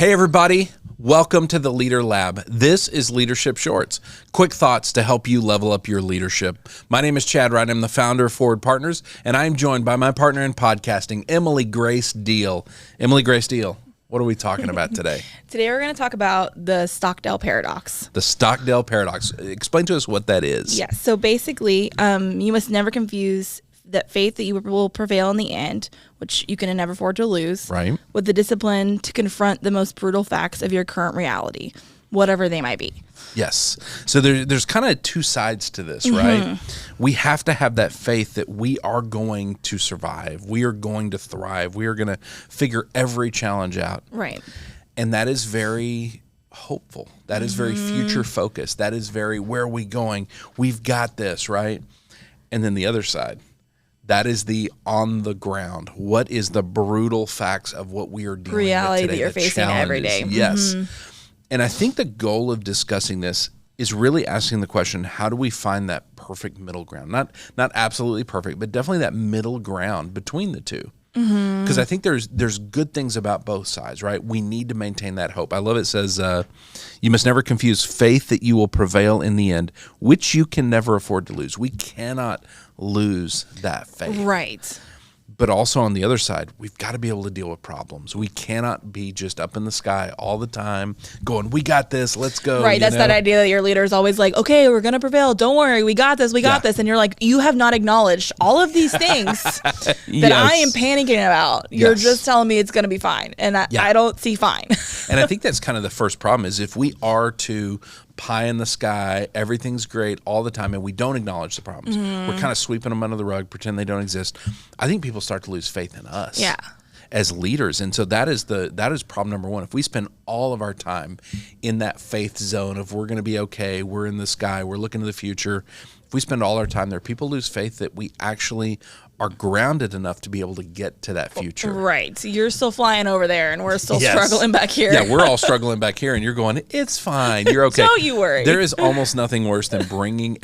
Hey, everybody. Welcome to the Leader Lab. This is Leadership Shorts, quick thoughts to help you level up your leadership. My name is Chad Wright. I'm the founder of Forward Partners, and I'm joined by my partner in podcasting, Emily Grace Deal. Emily Grace Deal, what are we talking about today? Today we're going to talk about the Stockdale Paradox. The Stockdale Paradox. Explain to us what that is. Yes. So basically, you must never confuse that faith that you will prevail in the end, which you can never afford to lose, Right. with the discipline to confront the most brutal facts of your current reality, whatever they might be. Yes. So there's kind of two sides to this, right? We have to have that faith that we are going to survive. We are going to thrive. We are going to figure every challenge out. Right. And that is very hopeful. That is very future focused. That is very, where are we going? We've got this, right? And then the other side, that is the on the ground. What is the brutal facts of what we are dealing Reality with today? that you're facing every day. Yes. And I think the goal of discussing this is really asking the question, how do we find that perfect middle ground? Not absolutely perfect, but definitely that middle ground between the two. Because I think there's good things about both sides, right? We need to maintain that hope. I love it says, you must never confuse faith that you will prevail in the end, which you can never afford to lose. We cannot lose that faith. Right. But also on the other side, we've got to be able to deal with problems. We cannot be just up in the sky all the time going, we got this, let's go. Right. That's that idea that your leader is always like, okay, we're going to prevail. Don't worry. We got this. We got this. And you're like, you have not acknowledged all of these things that I am panicking about. You're just telling me it's going to be fine. And I don't see fine. And I think that's kind of the first problem is if we are to pie in the sky, everything's great all the time, and we don't acknowledge the problems. We're kind of sweeping them under the rug, pretend they don't exist. I think people start to lose faith in us as leaders. And so that is problem number one. If we spend all of our time in that faith zone of we're going to be okay, we're in the sky, we're looking to the future, if we spend all our time there, people lose faith that we actually are grounded enough to be able to get to that future. Right. You're still flying over there and we're still struggling back here. Yeah, we're all struggling back here and you're going, it's fine. You're okay. Don't you worry. There is almost nothing worse than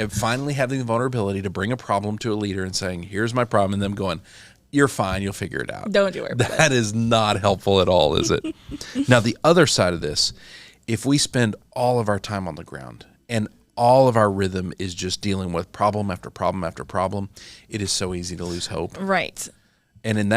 finally having the vulnerability to bring a problem to a leader and saying, here's my problem, and them going, you're fine, you'll figure it out. Don't you worry about That is not helpful at all, is it? Now, the other side of this, if we spend all of our time on the ground and all of our rhythm is just dealing with problem after problem after problem, it is so easy to lose hope. Right. And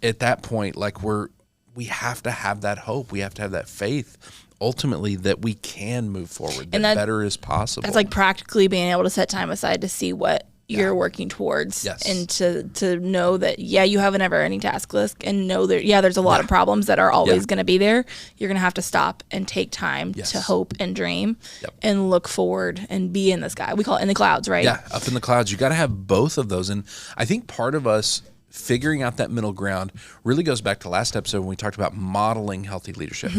at that point, like we have to have that hope. We have to have that faith ultimately that we can move forward, that better is possible. That's like practically being able to set time aside to see what you're working towards, and to know that you have a never-ending task list, and know that there's a lot of problems that are always going to be there. You're going to have to stop and take time to hope and dream and look forward and be in the sky. We call it in the clouds, right? Yeah, up in the clouds. You got to have both of those. And I think part of us figuring out that middle ground really goes back to last episode when we talked about modeling healthy leadership.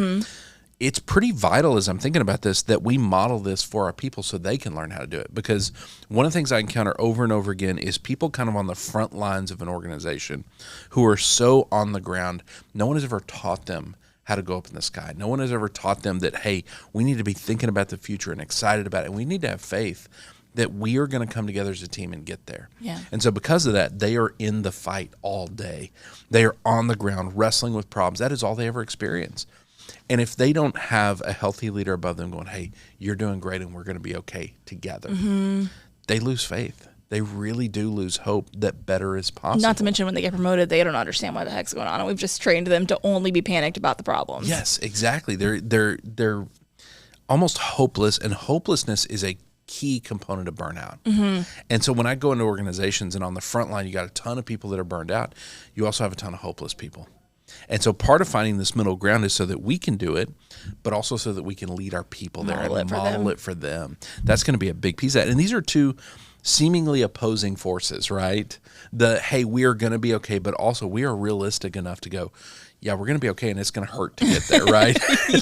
It's pretty vital, as I'm thinking about this, that we model this for our people so they can learn how to do it. Because one of the things I encounter over and over again is people kind of on the front lines of an organization who are so on the ground. No one has ever taught them how to go up in the sky. No one has ever taught them that, hey, we need to be thinking about the future and excited about it. And we need to have faith that we are going to come together as a team and get there. Yeah. And so because of that, they are in the fight all day. They are on the ground wrestling with problems. That is all they ever experience. And if they don't have a healthy leader above them going, hey, you're doing great and we're going to be okay together, they lose faith. They really do lose hope that better is possible. Not to mention when they get promoted, they don't understand what the heck's going on. And we've just trained them to only be panicked about the problems. Yes, exactly. They're almost hopeless, and hopelessness is a key component of burnout. And so when I go into organizations and on the front line, you got a ton of people that are burned out. You also have a ton of hopeless people. And so part of finding this middle ground is so that we can do it, but also so that we can lead our people there and model it for them. That's going to be a big piece of that. And these are two seemingly opposing forces, right? Hey, we are going to be okay, but also we are realistic enough to go, yeah, we're going to be okay, and it's going to hurt to get there, right?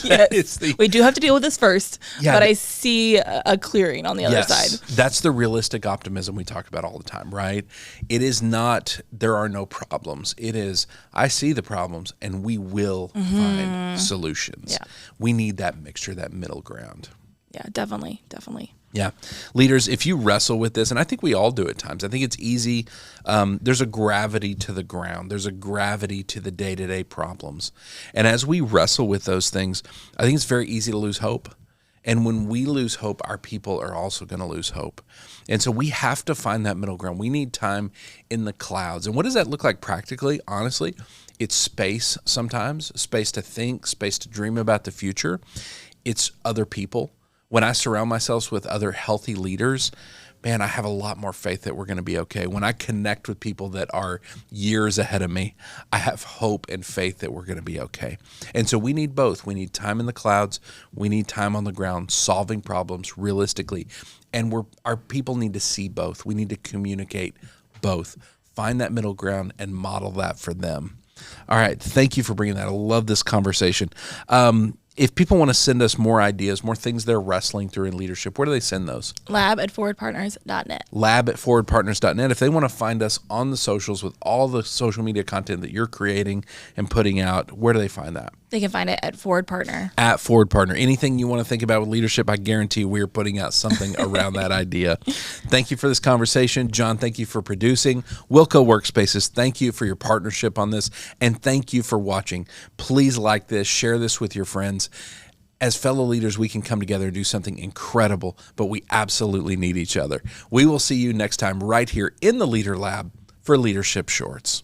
Yes. We do have to deal with this first, but I see a clearing on the other side. That's the realistic optimism we talk about all the time, right? It is not, there are no problems. It is, I see the problems, and we will find solutions. Yeah. We need that mixture, that middle ground. Yeah, definitely. Yeah. Leaders, if you wrestle with this, and I think we all do at times, I think it's easy. There's a gravity to the ground. There's a gravity to the day-to-day problems. And as we wrestle with those things, I think it's very easy to lose hope. And when we lose hope, our people are also going to lose hope. And so we have to find that middle ground. We need time in the clouds. And what does that look like practically? Honestly, it's space sometimes, space to think, space to dream about the future. It's other people. When I surround myself with other healthy leaders, man, I have a lot more faith that we're going to be okay. When I connect with people that are years ahead of me, I have hope and faith that we're going to be okay. And so we need both. We need time in the clouds. We need time on the ground, solving problems realistically. And our people need to see both. We need to communicate both. Find that middle ground and model that for them. All right. Thank you for bringing that. I love this conversation. If people want to send us more ideas, more things they're wrestling through in leadership, where do they send those? lab@forwardpartners.net. lab@forwardpartners.net. If they want to find us on the socials with all the social media content that you're creating and putting out, where do they find that? They can find it at Forward Partner. At Forward Partner. Anything you want to think about with leadership, I guarantee we're putting out something around that idea. Thank you for this conversation. John, thank you for producing. Wilco Workspaces, thank you for your partnership on this. And thank you for watching. Please like this, share this with your friends. As fellow leaders, we can come together and do something incredible, but we absolutely need each other. We will see you next time right here in the Leader Lab for Leadership Shorts.